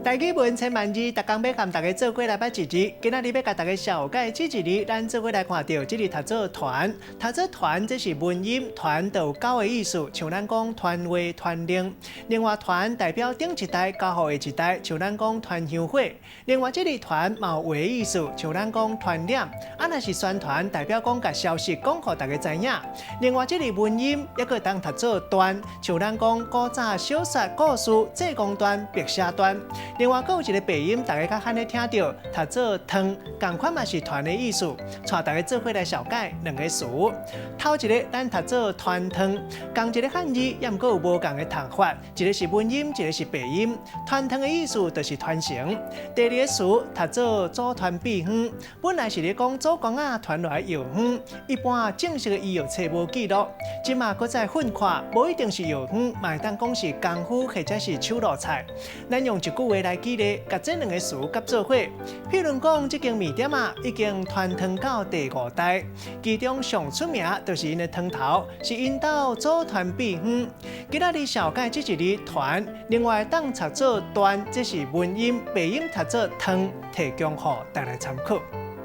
台语文千万字，逐工要和大家做过来捌一字。今仔日要甲大家小解这一字，咱做过来看到这里读做团，读做团这是文音，团就有9个意思，像咱讲团话、团令。另外团代表顶一代交互的一代，像咱讲团香火。另外这里团嘛有话的意思，像咱讲团练。若是宣传，代表讲甲消息讲互大家知影。另外这里文音也可当读做段，像咱讲古早小说故事、济公段、白蛇段。另外，还有一个鼻音，大家较罕咧听到，读做汤，同款嘛是团的意思。带大家做伙来小解两个词。头一个咱读做团汤，同一个汉字，也毋过有无同的读法，一个是文音，一个是鼻音。团汤的意思就是团成。第二个词读做组团闭园，本来是咧讲祖公啊团来游园，一般正式的医药册无记录，即马搁再混看，无一定是游园，嘛会当讲是功夫或者是手路菜。咱用一句话来举例，甲这两个词夹做伙。譬如讲，这间面店啊，已经传汤到第5代，其中上出名就是因的汤头，是因兜组团闭园。今仔日小解这一字团，另外当读做段，这是文音，鼻音读做汤，提供予大家参考。